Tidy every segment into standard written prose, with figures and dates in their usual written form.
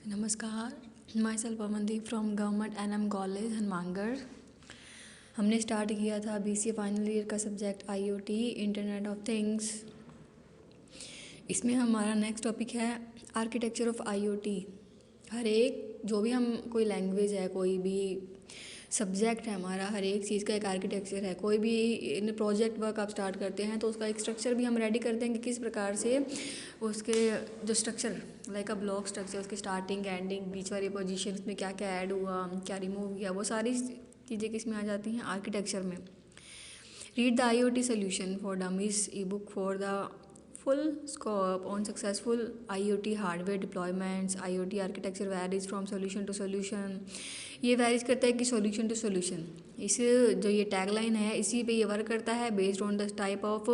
नमस्कार, myself Amandeep from government NM college Hanumangarh. हमने start किया था बीसीए फाइनल ईयर का subject IoT internet of things. इसमें हमारा नेक्स्ट टॉपिक है आर्किटेक्चर ऑफ आईओटी। हर एक जो भी हम कोई लैंग्वेज है, कोई भी सब्जेक्ट है हमारा, हर एक चीज़ का एक आर्किटेक्चर है। कोई भी इन प्रोजेक्ट वर्क आप स्टार्ट करते हैं तो उसका एक स्ट्रक्चर भी हम रेडी करते हैं कि किस प्रकार से उसके जो structure like a block structure, उसकी स्टार्टिंग एंडिंग, बीच वाली पोजीशन, उसमें क्या क्या ऐड हुआ, क्या रिमूव किया, वो सारी चीज़ें किस में आ जाती हैं, आर्किटेक्चर में। Read the IoT solution for dummies E book for the full scope on successful IoT hardware deployments. IoT architecture varies from solution to solution. ये वैरीज करता है कि सॉल्यूशन टू सॉल्यूशन। इस जो ये टैगलाइन है इसी पे ये वर्क करता है based on the type of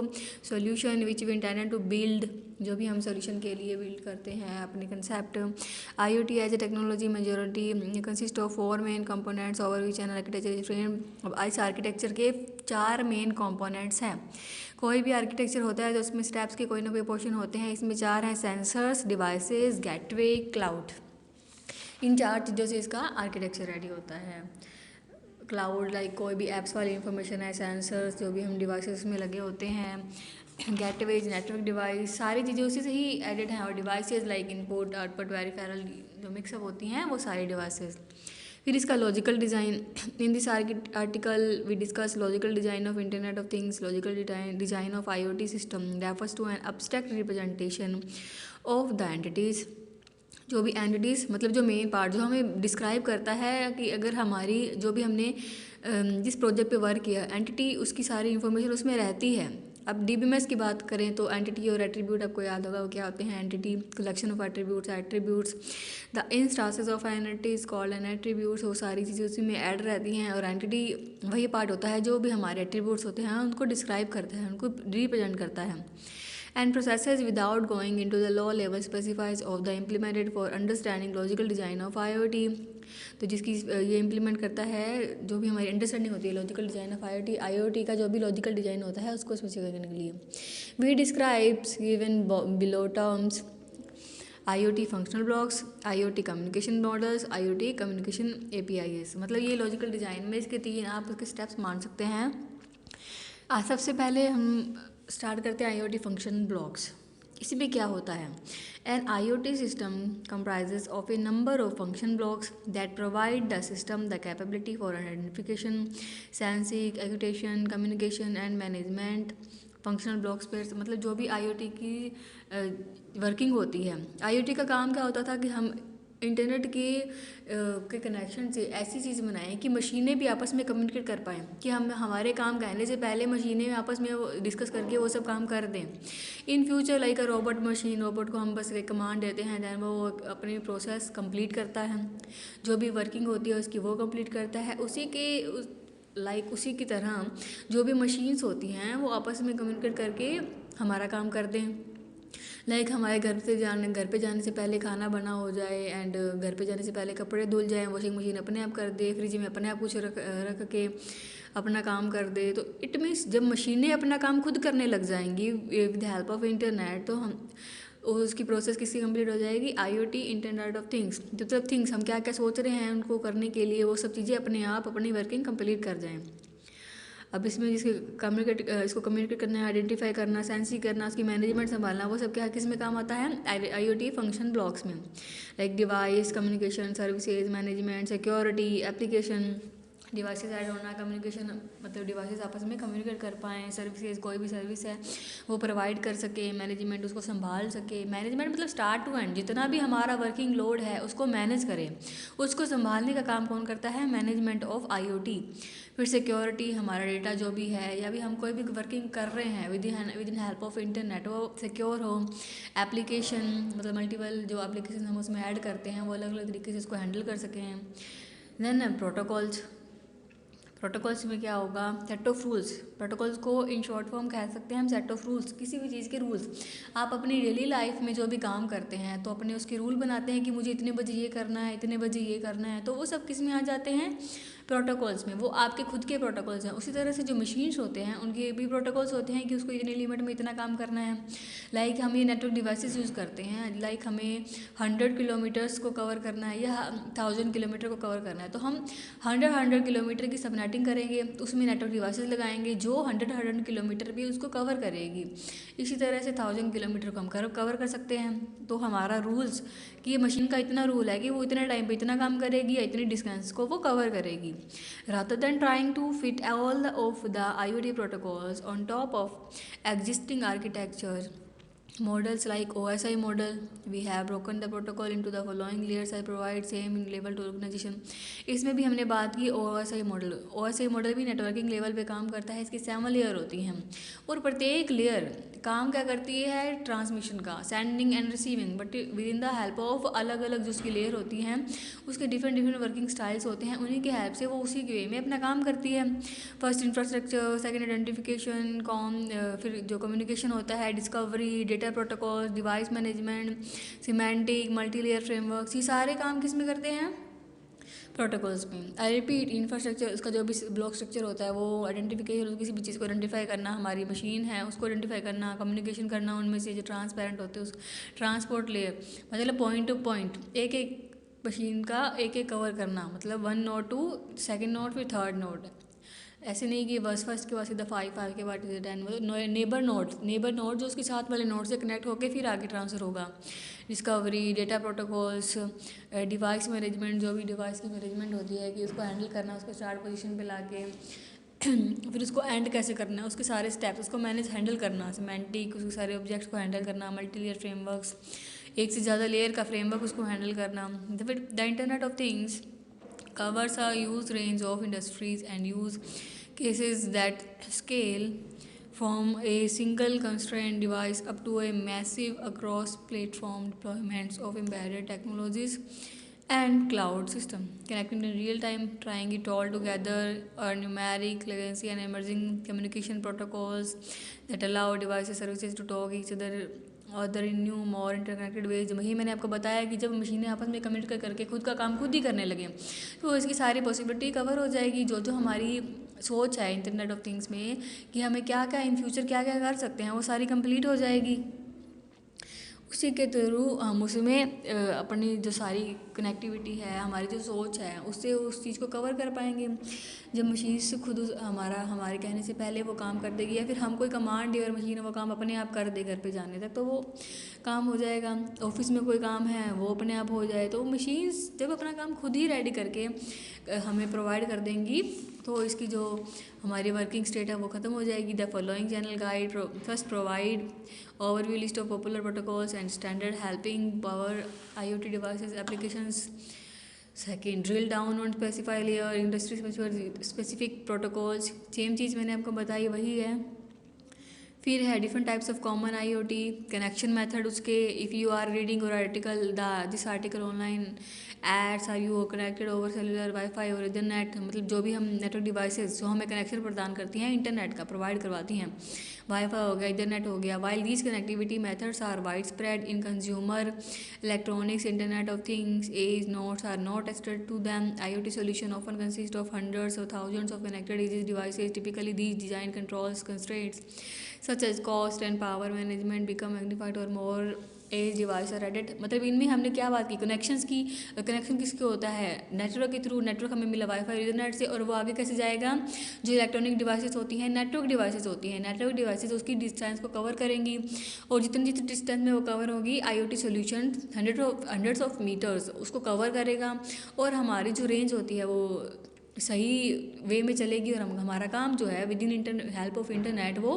solution which we intended to build. जो भी हम सॉल्यूशन के लिए बिल्ड करते हैं अपने concept. IoT as a technology majority consist of 4 main components over which an architecture is framed. अब इस आर्किटेक्चर के 4 मेन कंपोनेंट्स हैं। कोई भी आर्किटेक्चर होता है तो उसमें स्टेप्स के कोई ना कोई पोर्शन होते हैं। इसमें 4 हैं, सेंसर्स, डिवाइसेस, गेटवे, क्लाउड। इन 4 चीज़ों से इसका आर्किटेक्चर रेडी होता है। क्लाउड लाइक कोई भी एप्स वाली इंफॉर्मेशन है, सेंसर्स जो भी हम डिवाइसेस में लगे होते हैं, गेटवेज नेटवर्क डिवाइस, सारी चीज़ें उसी से ही एडिड हैं। और devices like input output peripheral जो मिक्सअप होती हैं वो सारी डिवाइसेस। फिर इसका logical design. In this article we discuss logical design of internet of things. Logical design of IoT system refers to an abstract representation of the entities. जो भी entities मतलब जो मेन पार्ट जो हमें डिस्क्राइब करता है कि अगर हमारी जो भी हमने जिस प्रोजेक्ट पे वर्क किया एंटिटी, उसकी सारी इन्फॉर्मेशन उसमें रहती है। अब डीबीएमएस की बात करें तो एंटिटी और एट्रीब्यूट आपको याद होगा वो क्या होते हैं। Entity collection of attributes the instances of an entity is called an attributes. वो सारी चीज़ें उसी में ऐड रहती हैं। और एंटिटी वही पार्ट होता है जो भी हमारे एट्रीब्यूट्स होते हैं उनको डिस्क्राइब करता है, उनको रिप्रेजेंट करता है। And processes without going into the low level specifies of the implemented for understanding logical design of IoT। तो जिसकी ये इम्प्लीमेंट करता है जो भी हमारी अंडरस्टैंडिंग होती है लॉजिकल डिज़ाइन ऑफ IoT का जो भी लॉजिकल डिज़ाइन होता है उसको स्पेसिफाई करने के लिए। We describes given below terms IoT functional blocks, IoT communication models, IoT communication APIs। मतलब ये लॉजिकल डिज़ाइन में इसके 3 आप उसके स्टेप्स मान सकते हैं। सबसे पहले हम स्टार्ट करते हैं IoT फंक्शन ब्लॉक्स। इसी में क्या होता है, an IoT system comprises of a number of function blocks that provide the system the capability for identification, sensing, actuation, communication and management. Functional blocks पर मतलब जो भी IoT की वर्किंग होती है। IoT का काम क्या होता था कि हम इंटरनेट के कनेक्शन से ऐसी चीज़ बनाएं कि मशीनें भी आपस में कम्युनिकेट कर पाएँ, कि हम हमारे काम कहने से पहले मशीनें आपस में वो डिस्कस करके वो सब काम कर दें। In future like a robot machine, robot को हम बस एक कमांड देते हैं दैन वो अपनी प्रोसेस कंप्लीट करता है, जो भी वर्किंग होती है उसकी वो कंप्लीट करता है। उसी की तरह जो भी मशीन्स होती हैं वो आपस में कम्युनिकेट करके हमारा काम कर दें। लाइक हमारे घर पे जाने से पहले खाना बना हो जाए एंड घर पे जाने से पहले कपड़े धुल जाएं, वॉशिंग मशीन अपने आप कर दे, फ्रिज में अपने आप कुछ रख के अपना काम कर दे। तो इट मीन्स जब मशीनें अपना काम खुद करने लग जाएंगी with the help of internet, तो हम उसकी प्रोसेस किसकी कंप्लीट हो जाएगी, IoT इंटरनेट ऑफ थिंग्स। मतलब थिंग्स हम क्या क्या सोच रहे हैं उनको करने के लिए वो सब चीज़ें अपने आप अपनी वर्किंग कंप्लीट कर जाएँ। अब इसमें इसको कम्युनिकेट करना है, आइडेंटिफाई करना, सेंसिंग करना, उसकी मैनेजमेंट संभालना, वो सब क्या किस में काम आता है, IoT फंक्शन ब्लॉक्स में। Like device communication, services management, security, application. Devices add होना, कम्युनिकेशन मतलब डिवाइसेस आपस में कम्युनिकेट कर पाएँ, सर्विसेज कोई भी सर्विस है वो प्रोवाइड कर सके, मैनेजमेंट उसको संभाल सके। मैनेजमेंट मतलब स्टार्ट टू एंड जितना भी हमारा वर्किंग लोड है उसको मैनेज करें, उसको संभालने का काम कौन करता है, मैनेजमेंट ऑफ IoT। फिर सिक्योरिटी, हमारा डेटा जो भी है या भी हम कोई भी वर्किंग कर रहे हैं with in help of internet वो सिक्योर हो। एप्लीकेशन मतलब मल्टीपल जो एप्लीकेशन हम उसमें ऐड करते हैं वो अलग अलग तरीके से इसको हैंडल कर सकें। देन प्रोटोकॉल्स में क्या होगा, सेट ऑफ रूल्स। प्रोटोकॉल्स को इन शॉर्ट फॉर्म कह सकते हैं हम सेट ऑफ रूल्स, किसी भी चीज़ के रूल्स। आप अपनी डेली लाइफ में जो भी काम करते हैं तो अपने उसके रूल बनाते हैं कि मुझे इतने बजे ये करना है, इतने बजे ये करना है, तो वो सब किस में आ जाते हैं, प्रोटोकॉल्स में, वो आपके खुद के प्रोटोकॉल्स हैं। उसी तरह से जो मशीन्स होते हैं उनके भी प्रोटोकॉल्स होते हैं कि उसको इतनी लिमिट में इतना काम करना है। लाइक हम ये नेटवर्क डिवाइसेस यूज़ करते हैं, लाइक हमें 100 किलोमीटर्स को कवर करना है या 1000 किलोमीटर को कवर करना है, तो हम 100 किलोमीटर की सबनेटिंग करेंगे, तो उसमें नेटवर्क डिवाइसेस लगाएंगे जो 100 किलोमीटर भी उसको कवर करेगी। इसी तरह से 1000 किलोमीटर को हम कवर कर सकते हैं। तो हमारा रूल्स कि ये मशीन का इतना रूल है कि वो इतने टाइम पे इतना काम करेगी या इतनी डिस्टेंस को वो कवर करेगी। Rather than trying to fit all of the IoT protocols on top of existing architecture models like OSI model, we have broken the protocol into the following layers I provide same in level to organization। इसमें भी हमने बात की OSI model भी networking level पे काम करता है। इसकी 7 लेयर होती हैं और प्रत्येक लेयर काम क्या करती है, ट्रांसमिशन का, sending end receiving, but with in the help of अलग अलग जो उसकी लेयर होती हैं उसके डिफरेंट वर्किंग स्टाइल्स होते हैं, उन्हीं के हेल्प से वो उसी के वे में अपना काम करती है। फर्स्ट इंफ्रास्ट्रक्चर, सेकेंड आइडेंटिफिकेशन, फिर जो कम्युनिकेशन होता है, discovery, data protocol, device management, semantic, multi layer framework, ये सारे काम किस में करते हैं, प्रोटोकॉल्स में। आई रिपीट, इंफ्रास्ट्रक्चर, उसका जो भी ब्लॉक स्ट्रक्चर होता है वो आइडेंटिफिकेशन, किसी भी चीज़ को आइडेंटिफाई करना, हमारी मशीन है उसको आइडेंटिफाई करना, कम्युनिकेशन करना उनमें से जो ट्रांसपेरेंट होते हैं उस ट्रांसपोर्ट लेयर, मतलब पॉइंट टू पॉइंट एक एक मशीन का एक एक कवर करना, मतलब 1 नोड टू सेकेंड नोड फिर थर्ड नोड। ऐसे नहीं कि बस फर्स्ट के बाद सीधा 5 के बाद 10, मतलब नेबर नोड जो उसके साथ वाले नोड से कनेक्ट होकर फिर आगे ट्रांसफ़र होगा। Discovery, data protocols, device management, जो भी डिवाइस की मैनेजमेंट होती है कि उसको हैंडल करना, उसको स्टार्ट पोजीशन पे लाके फिर उसको एंड कैसे करना है, उसके सारे स्टेप्स, उसको मैनेज हैंडल करना, सिमेंटिक, उसके सारे ऑब्जेक्ट्स को हैंडल करना, मल्टी लेयर फ्रेमवर्क्स, एक से ज़्यादा लेयर का फ्रेमवर्क उसको हैंडल करना। फिर the internet of things covers a huge range of industries and use cases that scale from a single constrained device up to a massive across platform deployments of embedded technologies and cloud system, connecting in real time, trying it all together, are numeric latency and emerging communication protocols that allow devices services to talk each other in new more interconnected ways. वही मैंने आपको बताया कि जब मशीनें आपस में communicate करके खुद का काम खुद ही करने लगे तो इसकी सारी पॉसिबिलिटी कवर हो जाएगी। जो जो हमारी सोच है इंटरनेट ऑफ थिंग्स में कि हमें क्या क्या इन फ्यूचर क्या क्या कर सकते हैं वो सारी कंप्लीट हो जाएगी। उसी के थ्रू हम उसमें अपनी जो सारी कनेक्टिविटी है, हमारी जो सोच है, उससे उस चीज़ को कवर कर पाएंगे। जब मशीन से खुद हमारे कहने से पहले वो काम कर देगी या फिर हम कोई कमांड दे और मशीन वो काम अपने आप कर दे घर पे जाने तक, तो वो काम हो जाएगा। ऑफिस में कोई काम है वो अपने आप हो जाए, तो मशीन जब अपना काम खुद ही रेडी करके हमें प्रोवाइड कर देंगी तो इसकी जो हमारी वर्किंग स्टेट है वो ख़त्म हो जाएगी। The following channel guide first provide overview list of popular protocols and standard helping power IoT devices applications. Second, drill down on specify layer industry specific protocols, same चीज़ मैंने आपको बताई वही है। फिर है different types of common IoT connection method, उसके if you are reading और article this article online ads are you connected over cellular wifi और इंटरनेट, मतलब जो भी हम नेटवर्क डिवाइसेस जो हमें कनेक्शन प्रदान करती हैं इंटरनेट का प्रोवाइड करवाती हैं, वाईफाई हो गया, इंटरनेट हो गया। While these connectivity methods are widespread in consumer electronics, internet of things as notes are not extended to them. IoT solution often consist of hundreds or thousands of connected edge devices. Typically these design controls constraints such as cost and power management become magnified or more edge device और added. मतलब इनमें हमने क्या बात की, connections की। Connection किसके होता है, नेटवर्क के थ्रू। नेटवर्क हमें मिला वाईफाई इंटरनेट से, और वो आगे कैसे जाएगा, जो इलेक्ट्रॉनिक डिवाइसेस होती हैं, नेटवर्क डिवाइसेस होती हैं, नेटवर्क डिवाइसेस उसकी डिस्टेंस को कवर करेंगी, और जितनी डिस्टेंस में वो कवर होगी IoT solution hundreds of meters उसको कवर करेगा, और हमारी जो रेंज होती है वो सही वे में चलेगी, और हमारा काम जो है with in help of internet वो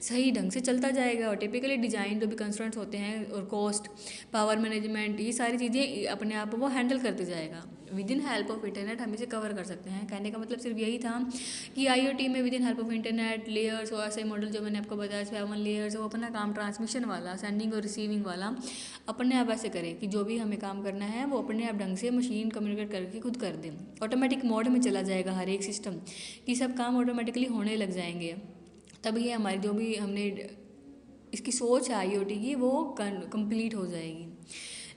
सही ढंग से चलता जाएगा। और टिपिकली डिज़ाइन जो भी कंस्ट्रेंट्स होते हैं और कॉस्ट, पावर मैनेजमेंट, ये सारी चीज़ें अपने आप वो हैंडल करते जाएगा। With in help of internet हम इसे कवर कर सकते हैं। कहने का मतलब सिर्फ यही था कि IoT में with in help of internet layers और ऐसे मॉडल जो मैंने आपको बताया 7 लेयर्स, वो अपना काम ट्रांसमिशन वाला, सेंडिंग और रिसीविंग वाला अपने आप ऐसे करें कि जो भी हमें काम करना है वो अपने आप ढंग से मशीन कम्युनिकेट करके खुद कर दें। ऑटोमेटिक मोड में चला जाएगा हर एक सिस्टम कि सब काम ऑटोमेटिकली होने लग जाएंगे। तभी हमारी जो भी हमने इसकी सोच है IoT की वो कंप्लीट हो जाएगी।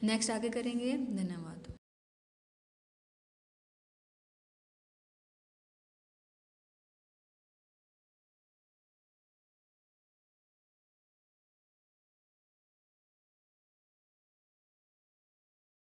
नेक्स्ट आगे करेंगे। धन्यवाद।